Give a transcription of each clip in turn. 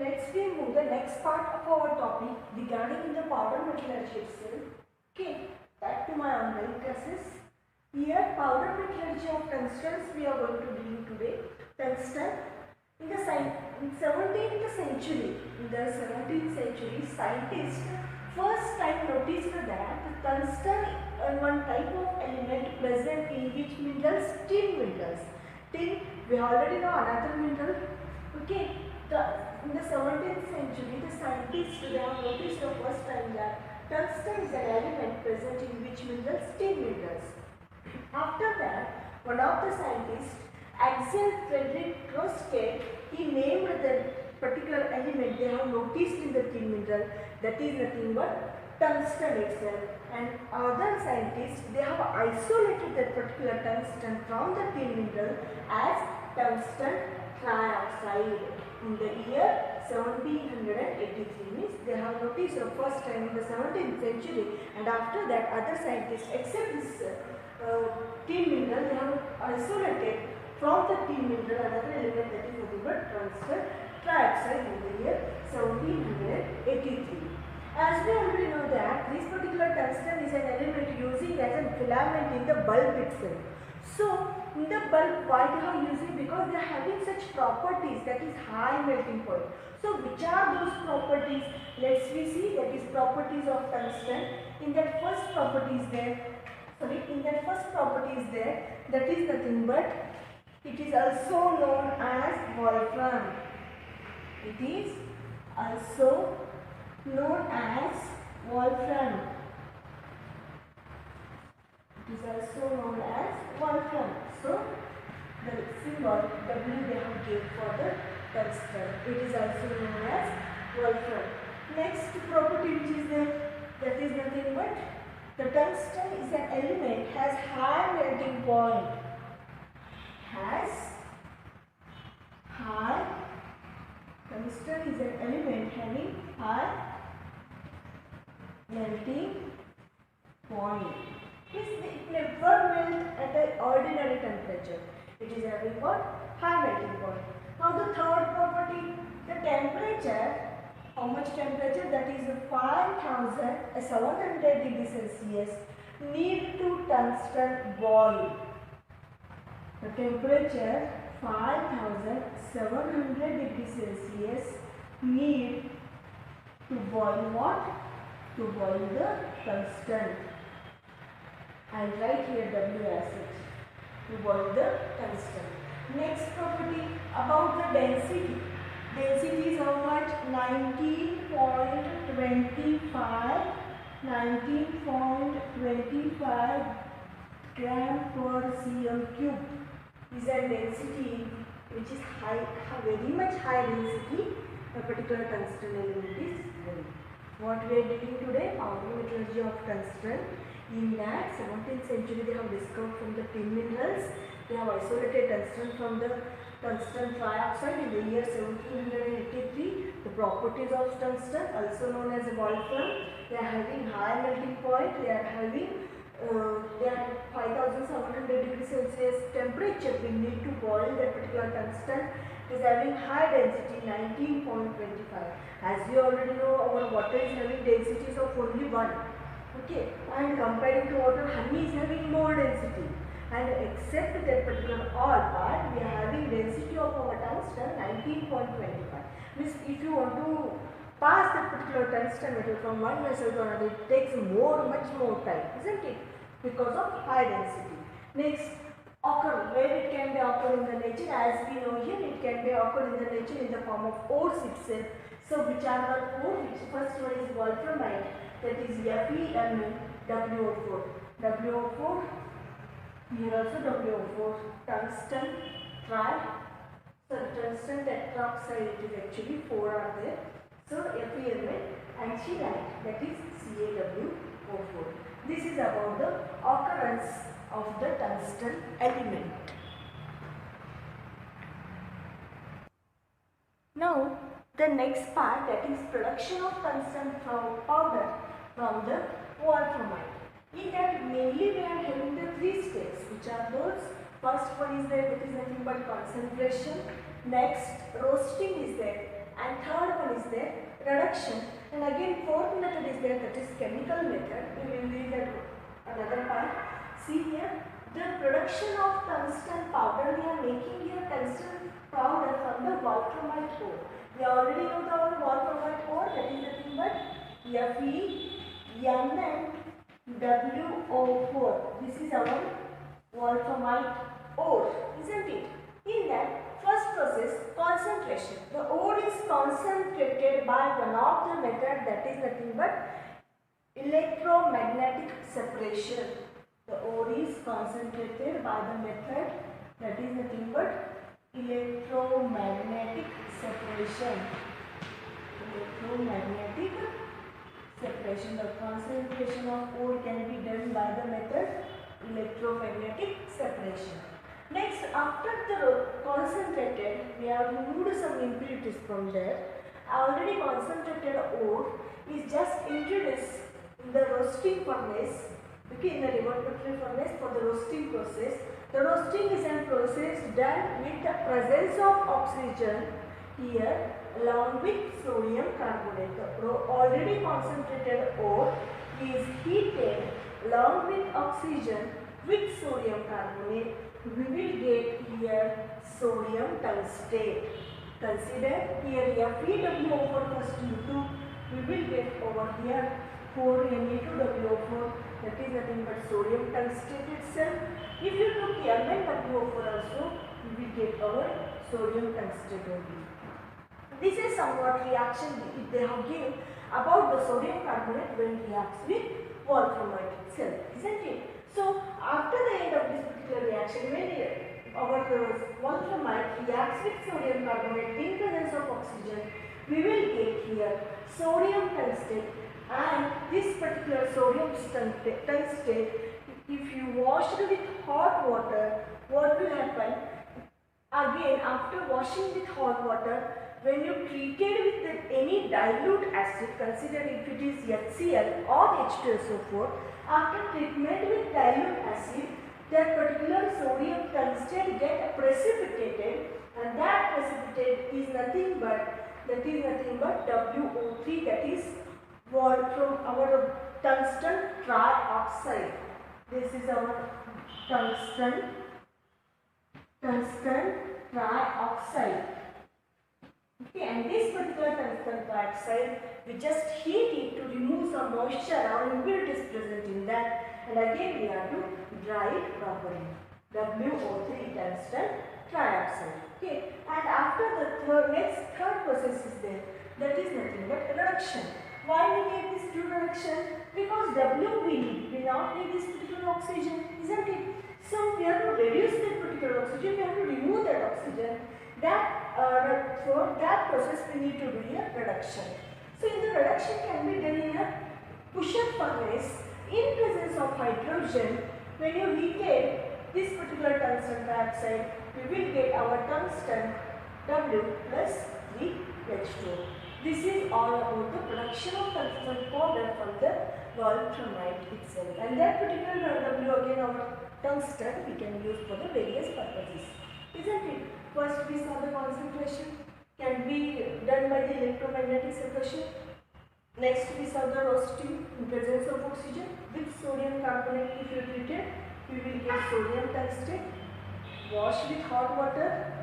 let's we move the next part of our topic regarding the powder metallurgy itself. Okay, back to my online classes. Here, powder metallurgy of tungstens we are going to deal today. Tungsten in the 17th century, scientists first time noticed that the tungsten is one type of element present in which minerals, tin minerals. Tin, we already know another mineral. Okay, in the 17th century, the scientists have noticed the first time that tungsten is an element present in which minerals, tin minerals. After that, one of the scientists, Axel Friedrich Rosted, he named the particular element they have noticed in the tin mineral, that is nothing but tungsten itself. And other scientists, they have isolated that particular tungsten from the tin mineral as tungsten trioxide. In the year 1783, means they have noticed the first time in the 17th century, and after that other scientists accept this tin mineral, they have isolated from the tin mineral another element, that is nothing but tungsten trioxide in the year 1783. As we already know that this particular tungsten is an element using as a filament in the bulb itself. So in the bulb, why they are using? Because they are having such properties, that is high melting point. So which are those properties? Let's we see, that is properties of tungsten. In that first property is there, that is nothing but, it is also known as wolfram. It is also known as wolfram. It is also known as wolfram. So the symbol W they have given for the tungsten. It is also known as wolfram. Next property which is there, that is nothing but, the tungsten is an element has high melting point. Tungsten is an element having high melting point. It never melts at an ordinary temperature. It is having what? High melting point. Now the third property, the temperature. How much temperature? That is 5700 degrees Celsius need to tungsten boil. The temperature 5700 degrees Celsius need to boil what? To boil the tungsten. I will write here W as it, to boil the tungsten. Next property about the density. Density is how much? 19.25 gram per cm cube is a density which is high, very much high density. A particular tungsten element is having. What we are dealing today, powder metallurgy of tungsten. In that 17th century, they have discovered from the tin minerals. They have isolated tungsten from the tungsten trioxide in the year 1783. The properties of tungsten, also known as wolfram, they are having high melting point. They are having 5700 degrees Celsius temperature. We need to boil that particular tungsten. It is having high density 19.25. As you already know, our water is having densities of only 1. Okay, and comparing to water, honey is having more density. And except that particular all part, we are having density of our tungsten 19.25. Means if you want to pass that particular tungsten metal from one vessel to another, it takes much more time, isn't it? Because of high density. Next, occur, where it can be occur in the nature, as we know here, it can be occur in the nature in the form of ores itself. So which are the ores? First one is wolframite, that is FeMnWO4. WO4, here also WO4, tungsten tungsten tetroxide, it is actually 4 are there. So FeMn and scheelite, that is CaWO4. This is about the occurrence of the tungsten element. Now the next part, that is production of tungsten powder from the wolframite. In that mainly we are having the 3 steps, which are those. First one is there, that is nothing but concentration. Next, roasting is there, and third chemical method, we will leave that another part. See here, the production of tungsten powder, we are making here tungsten powder from the wolframite ore. We already know the wolframite ore, that is nothing but FeMnWO4. This is our wolframite ore, isn't it? In that first process, concentration. The ore is concentrated by one of the method, that is nothing but electromagnetic separation. The ore is concentrated by the method, that is nothing but electromagnetic separation. Electromagnetic separation. The concentration of ore can be done by the method electromagnetic separation. Next, after the concentrated, we have removed some impurities from there. Already concentrated ore is just introduced in the roasting furnace, okay, in the laboratory furnace for the roasting process. The roasting is a process done with the presence of oxygen here along with sodium carbonate. The already concentrated ore is heated along with oxygen with sodium carbonate. We will get here sodium tungstate. Consider here FeWO4 plus U2. We will get over here 4Na2WO4, that is nothing but sodium tungstate itself. If you took MnWO4 also, we will get our sodium tungstate only. This is somewhat reaction they have given about the sodium carbonate when reacts with wolframite itself, isn't it? So after the end of this particular reaction, when our wolframite reacts with sodium carbonate in presence of oxygen, we will get here sodium tungstate, and this particular sodium tungstate, if you wash it with hot water, what will happen? Again, after washing with hot water, when you treated with any dilute acid, consider if it is HCl or H2SO4, after treatment with dilute acid, that particular sodium tungstate get precipitated, and that precipitate is nothing but WO3, that is from our tungsten trioxide. This is our tungsten trioxide. Okay, and this particular tungsten trioxide, we just heat it to remove some moisture or impurities present in that, and again we have to dry it properly. WO3 tungsten trioxide. Okay, and after the third process is there, that is nothing but reduction. Why we need this reduction? Because W we not need this particular oxygen, isn't it? So we have to reduce that particular oxygen, we have to remove that oxygen. For that process we need to do a reduction. So in the reduction can be done in a push-up furnace in presence of hydrogen. When you heated this particular tungsten dioxide, we will get our tungsten W plus 3H2. This is all about the production of tungsten powder from the wolframite itself. And that particular W, again our tungsten, we can use for the various purposes, isn't it? First we saw the concentration can be done by the electromagnetic separation. Next we saw the roasting in presence of oxygen with sodium carbonate. If you treat it, we will get sodium tungstate. Wash with hot water,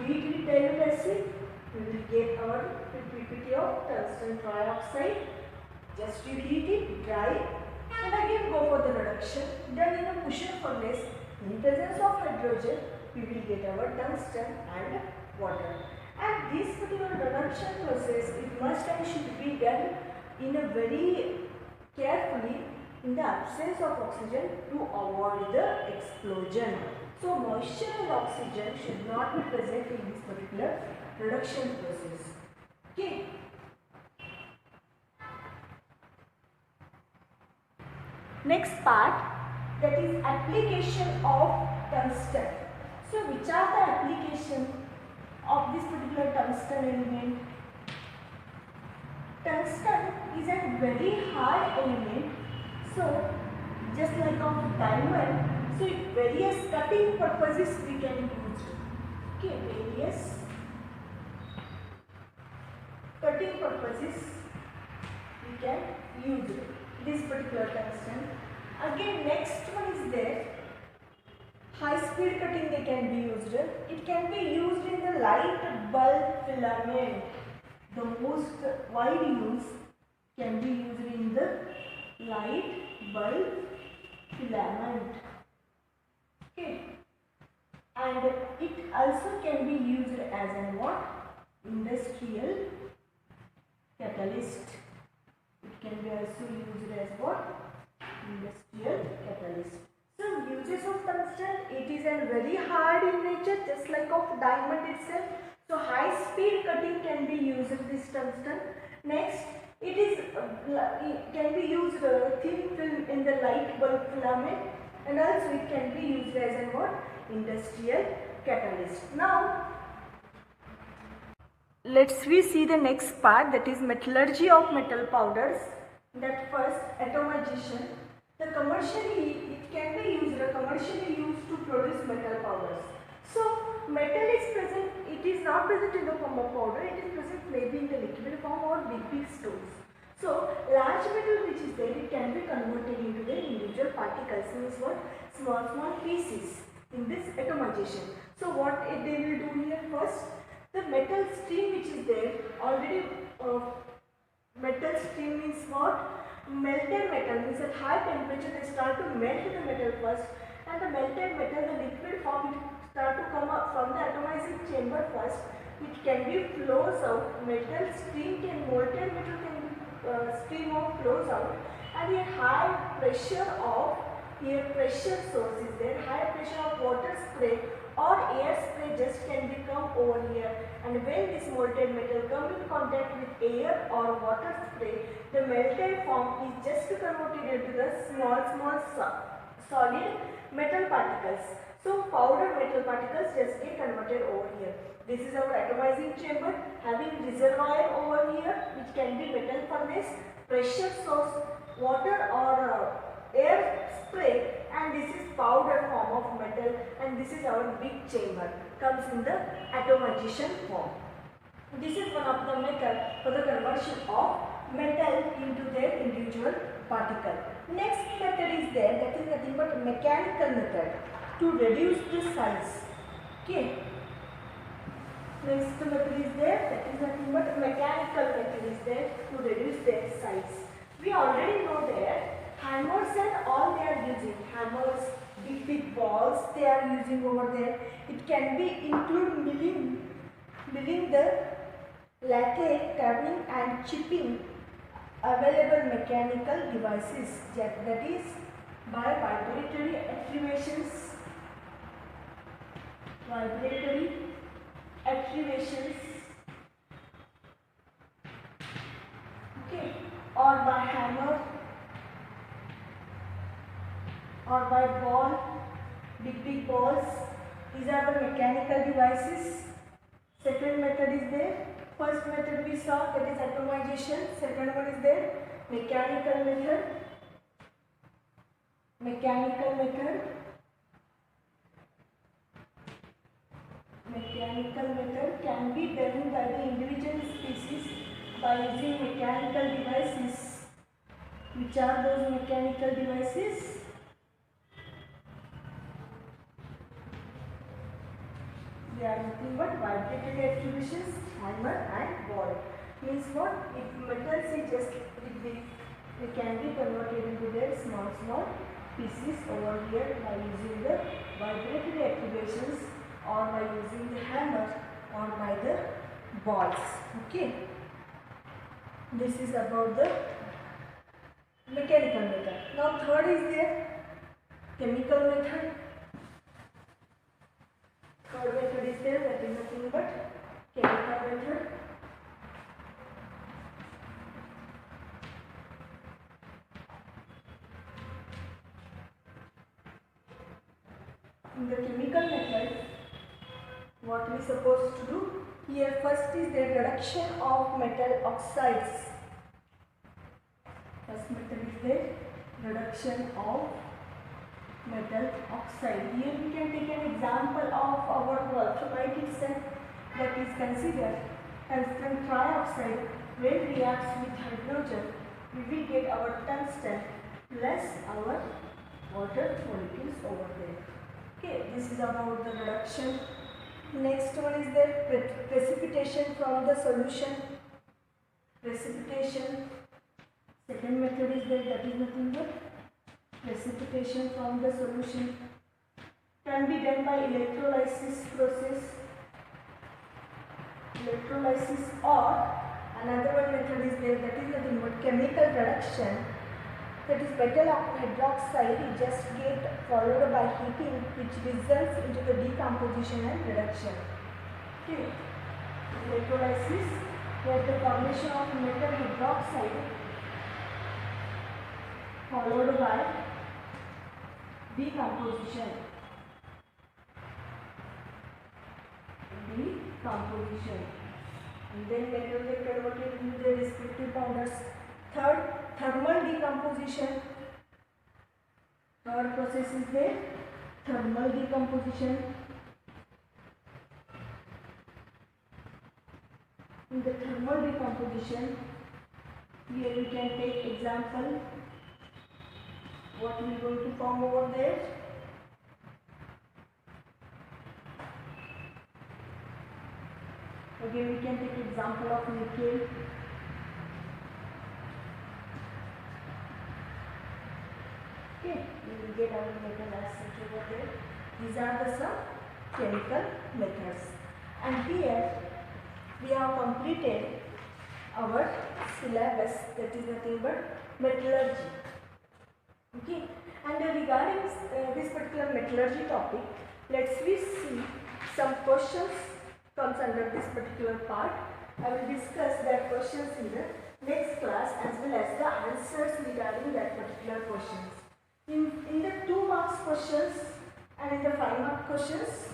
heat with dilute acid, we will get our purity of tungsten trioxide. Just you heat it, dry it, and again go for the reduction. Then in a pusher furnace, in presence of hydrogen, we will get our tungsten and water. And this particular reduction process, it must and should be done in a very carefully in the absence of oxygen to avoid the explosion. So moisture and oxygen should not be present in this particular reduction process. Okay. Next part, that is application of tungsten. So which are the application of this particular tungsten element? Tungsten is a very hard element, so just like of diamond, so various cutting purposes we can use. Okay, various cutting purposes we can use this particular tungsten. Again, next one is there. High speed cutting they can be used. It can be used in the light bulb filament. The most wide use can be used in the light bulb filament. Okay. And it also can be used as an what? Industrial catalyst. It can be also used as what? Industrial catalyst. So uses of tungsten, it is a very hard in nature, just like of diamond itself. So high speed cutting can be used this tungsten. Next, it can be used thin film in the light bulb filament, and also it can be used as an what? Industrial catalyst. Now let's we see the next part, that is metallurgy of metal powders. That first, atomization. The commercially, it can be used, commercially used to produce metal powders. So metal is present, it is not present in the form of powder, it is present maybe in the liquid form or big stones. So large metal which is there, it can be converted into the individual particles, means what? Small pieces in this atomization. So what they will do here? First, the metal stream which is there, already metal stream means what? Melted metal, means at high temperature they start to melt the metal first, and the melted metal, the liquid form, it start to come up from the atomizing chamber first. It can be flows out, metal stream can, molten metal can stream out, flows out, and a high pressure of, here pressure source is there, high pressure of water spray or air spray just can become over here, and when this molten metal come in contact with air or water spray, the melted form is just converted into the small solid metal particles. So powder metal particles just get converted over here. This is our atomizing chamber having reservoir over here which can be metal furnace, pressure source, water or air spray, and this is powder form of metal, and this is our big chamber, comes in the atomization form. This is one of the method for the conversion of metal into their individual particle. Next method is there, that is nothing but mechanical method to reduce the size. Okay. Next method is there, that is nothing but mechanical method is there to reduce their size. We already know that hammers and all they are using, hammers, big balls they are using over there. It can be include milling the lathe, carving and chipping available mechanical devices, that is by vibratory activations, okay, or by hammer, or by ball, big balls. These are the mechanical devices. Second method is there. First method we saw, that is atomization. Second one is there, mechanical method. Mechanical method can be done by the individual species by using mechanical devices. Which are those mechanical devices? They are nothing but vibratory activations, hammer and ball. Means what? If metals is just they can be converted into their small pieces over here by using the vibratory activations, or by using the hammer, or by the balls. Okay. This is about the mechanical method. Now third is there, chemical method. Third method is there, that is nothing but chemical method. In the chemical method, what we supposed to do? Here first is the reduction of metal oxides. First method is the reduction of metal oxide. Here we can take an example of our ultralight itself, that is considered tungsten trioxide. When reacts with hydrogen, we will get our tungsten plus our water molecules over there. Okay, this is about the reduction. Next one is the precipitation from the solution. Precipitation. Second method is that is nothing but precipitation from the solution. Can be done by electrolysis process. Electrolysis, or another one method is there, that is nothing but chemical reduction. That is metal hydroxide just get followed by heating, which results into the decomposition and reduction. Okay. Electrolysis, where the formation of metal hydroxide followed by decomposition. Decomposition. And then metal get converted into the respective powders. Third, thermal decomposition. Third process is the thermal decomposition. In the thermal decomposition, here we can take example. What we are going to form over there? Again, we can take example of nickel. Okay, we will get our metal as such over there. These are the some chemical methods. And here we have completed our syllabus, that is nothing but metallurgy. Okay, and regarding this particular metallurgy topic, let's we see some questions comes under this particular part. I will discuss that questions in the next class as well as the answers regarding that particular questions. In the 2 marks questions and in the 5 mark questions,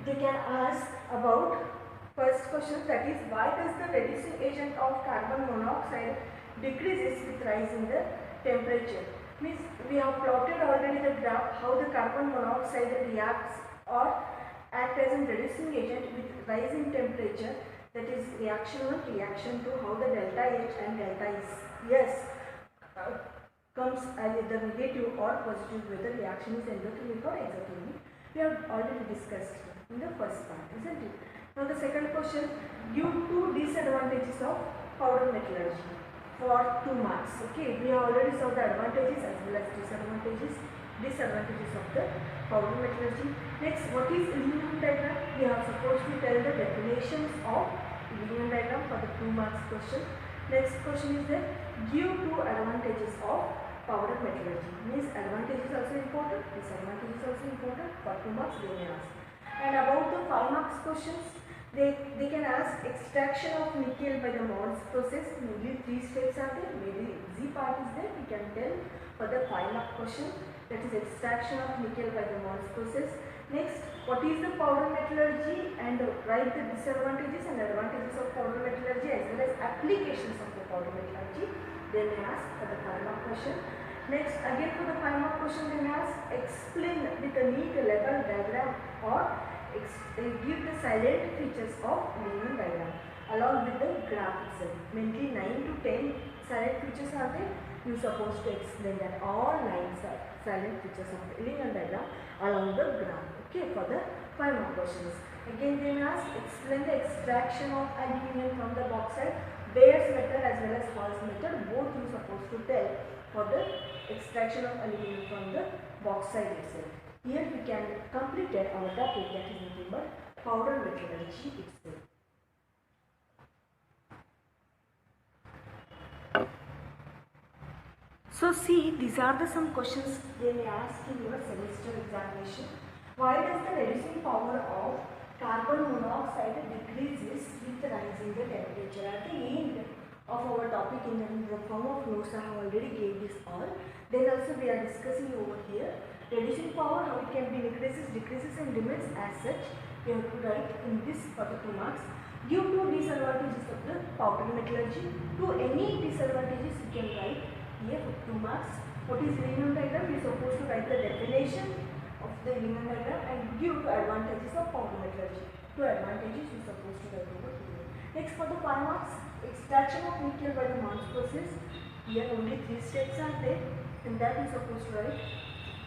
they can ask about first question, that is, why does the reducing agent of carbon monoxide decreases with rise in the temperature? Means we have plotted already the graph how the carbon monoxide reacts or act as a reducing agent with rise in temperature, that is reaction 1, reaction 2, how the delta H and delta S comes as either negative or positive, whether reaction is endothermic or exothermic. We have already discussed in the first part, isn't it? Now the second question, give 2 disadvantages of powder metallurgy for 2 marks. Okay, we have already saw the advantages as well as disadvantages of the powder metallurgy. Next, what is Lehman diagram? We are supposed to tell the definitions of Lehman diagram for the 2 marks question. Next question is that give 2 advantages of powder metallurgy. Means advantage is also important, disadvantage is also important. For 2 marks they may ask. And about the 5 marks questions, they can ask extraction of nickel by the Morse process. Mainly 3 steps are there. Maybe easy part is there. We can tell for the 5 mark question, that is extraction of nickel by the Morse process. Next, what is the powder metallurgy, and write the disadvantages and advantages of powder metallurgy as well as applications of the powder metallurgy. They may ask for the 5 mark question. Next, again for the 5 mark question, they may ask explain with a neat level diagram or give the silent features of Lehman diagram along with the graph itself. Mainly 9 to 10 silent features are there. You are supposed to explain that all 9 silent features of the Lehman diagram along the graph. Okay, for the 5 mark questions. Again they may ask explain the extraction of aluminum from the bauxite, Bayer's method as well as Hall's method. Both you are supposed to tell for the extraction of aluminum from the bauxite itself. Here we can complete our topic, that is nothing but powder metallurgy itself. So see, these are the some questions they may ask in your semester examination. Why does the reducing power of carbon monoxide decreases with rising the temperature? At the end of our topic in the form of notes, I have already gave this all. Then also we are discussing over here reducing power, how it can be decreases and limits as such. We have to write in this for the 2 marks. Give 2 disadvantages of the powder metallurgy. To any disadvantages you can write here for 2 marks. What is Lehman diagram? You are supposed to write the definition of the Lehman diagram and give 2 advantages of powder metallurgy. 2 advantages you are supposed to write over here. Next for the 5 marks, extraction of nickel by the Mans process. Here only 3 steps are there, and that is supposed to write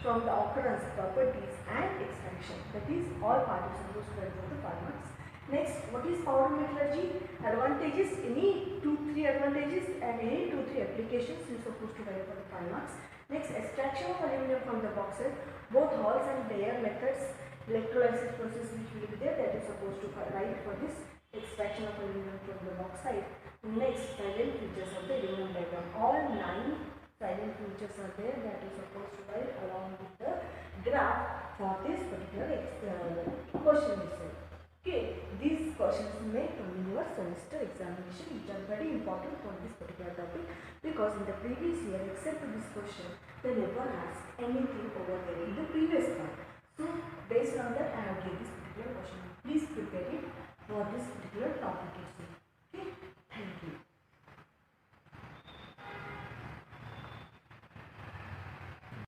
from the occurrence, properties and extraction. That is all part is supposed to write for the 5 marks. Next, what is powder metallurgy? Advantages, any 2-3 advantages and any 2-3 applications you are supposed to write for the 5 marks. Next, extraction of aluminum from the bauxite, both Hall's and Bayer methods, electrolysis process which will be there, that is supposed to write for this extraction of aluminum from the bauxite. Next, silent features of the aluminum diagram. All 9 silent features are there, that is supposed to write along with the graph for this particular question itself. Okay, these questions may come in your semester examination, which are very important for this particular topic, because in the previous year, except this question, they never asked anything over there in the previous part. So, based on that, I have given this particular question. Please prepare it for this particular topic itself.